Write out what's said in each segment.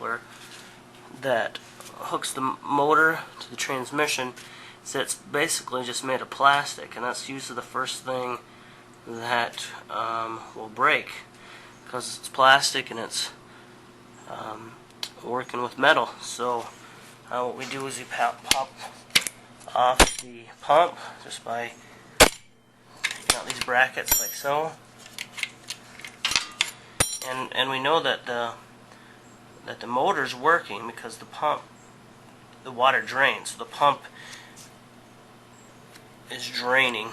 coupler that hooks the motor to the transmission. So it's basically just made of plastic, and that's usually the first thing that will break, because it's plastic and it's working with metal. So what we do is we pop off the pump just by taking out these brackets like so, and we know that the motor's working because the water drains. So the pump is draining.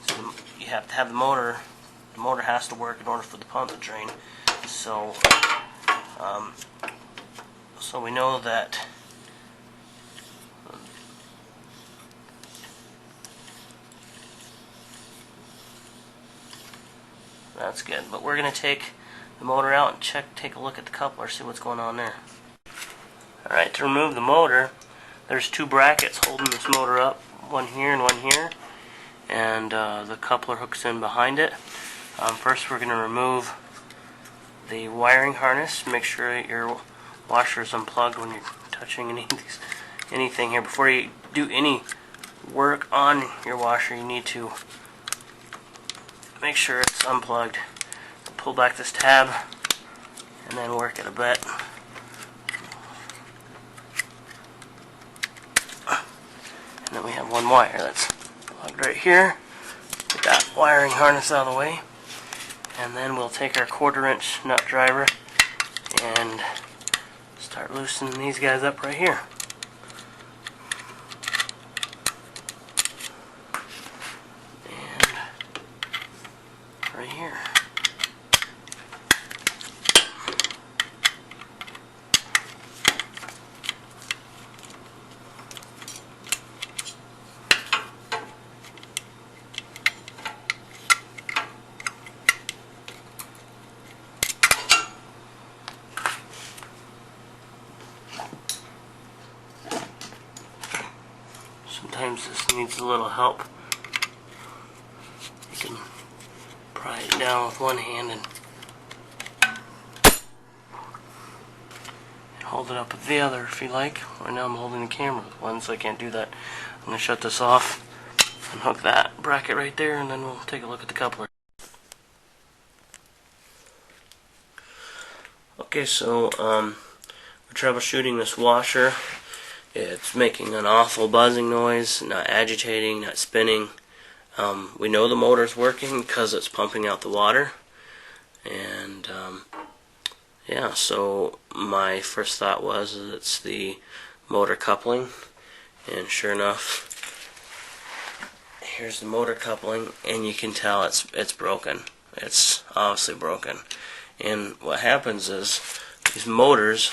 So you have to have the motor has to work in order for the pump to drain. So so we know that that's good. But we're going to take the motor out and take a look at the coupler, see what's going on there. Alright, to remove the motor, there's two brackets holding this motor up, one here and one here, and the coupler hooks in behind it. First we're going to remove the wiring harness. Make sure your washer is unplugged when you're touching anything here. Before you do any work on your washer, you need to make sure it's unplugged. Pull back this tab and then work it a bit. And then we have one wire that's plugged right here. Get that wiring harness out of the way. And then we'll take our 1/4-inch nut driver and start loosening these guys up right here. And right here. Sometimes this needs a little help. You can pry it down with one hand and hold it up with the other if you like. Right now I'm holding the camera with one, so I can't do that. I'm going to shut this off and hook that bracket right there, and then we'll take a look at the coupler. Okay, so we're troubleshooting this washer. It's making an awful buzzing noise, not agitating, not spinning. We know the motor's working because it's pumping out the water. And yeah, so my first thought was it's the motor coupling. And sure enough, here's the motor coupling, and you can tell it's broken. It's obviously broken. And what happens is these motors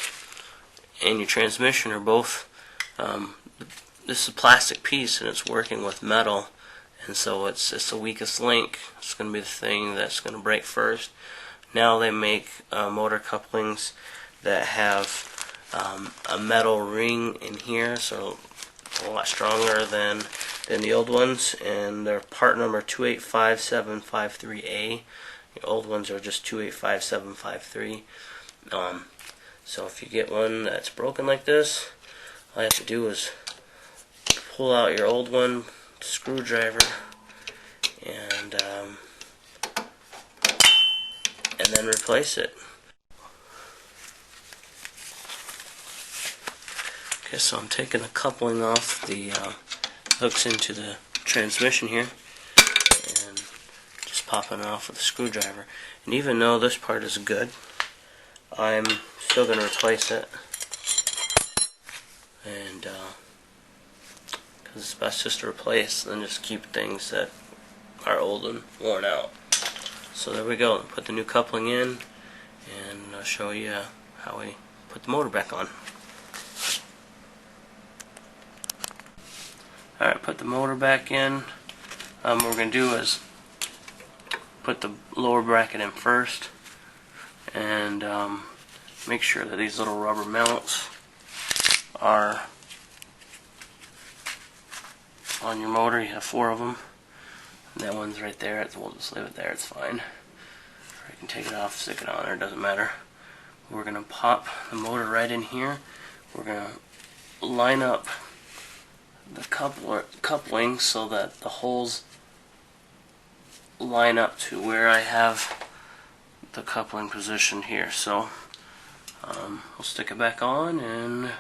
and your transmission are both this is a plastic piece and it's working with metal, and so it's the weakest link. It's going to be the thing that's going to break first. Now they make motor couplings that have a metal ring in here, so a lot stronger than the old ones, and they're part number 285753A. The old ones are just 285753. So if you get one that's broken like this, all you have to do is pull out your old one, screwdriver, and then replace it. Okay, so I'm taking the coupling off the hooks into the transmission here, and just popping it off with a screwdriver. And even though this part is good, I'm still going to replace it. And because it's best just to replace than just keep things that are old and worn out. So there we go. Put the new coupling in, and I'll show you how we put the motor back on. Alright, put the motor back in. What we're going to do is put the lower bracket in first, and make sure that these little rubber mounts are on your motor. You have 4 of them. And that one's right there. We'll just leave it there. It's fine. Or you can take it off, stick it on there. It doesn't matter. We're going to pop the motor right in here. We're going to line up the coupling so that the holes line up to where I have the coupling positioned here. So we'll stick it back on and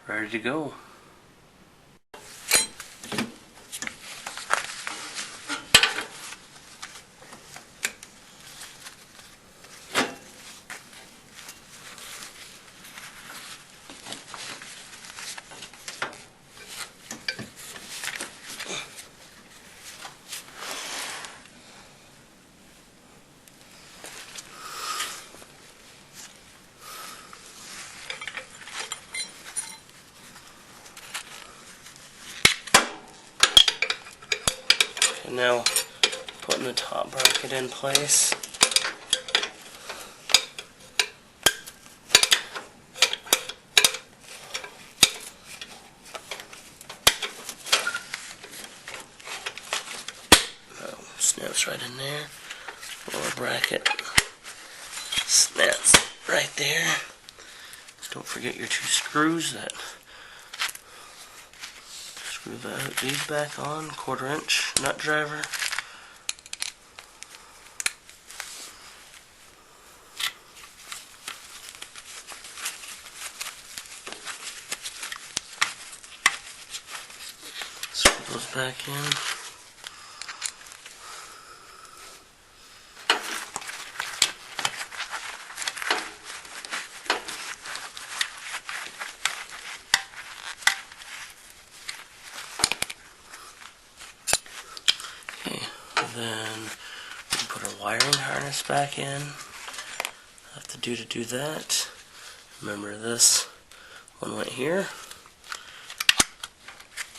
ready to go. And now putting the top bracket in place. Snaps right in there. Lower bracket snaps right there. Just don't forget your two screws that screw these back on. 1/4 inch nut driver. Screw those back in. Then we can put our wiring harness back in. Have to do that. Remember, this one went here.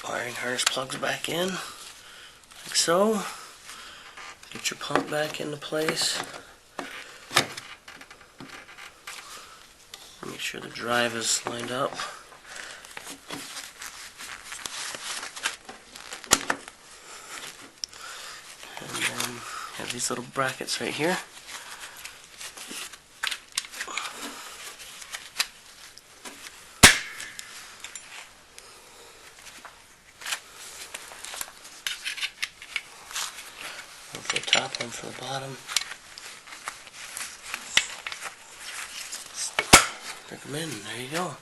Wiring harness plugs back in, like so. Get your pump back into place. Make sure the drive is lined up. Have these little brackets right here. One for the top, one for the bottom. Stick them in, there you go.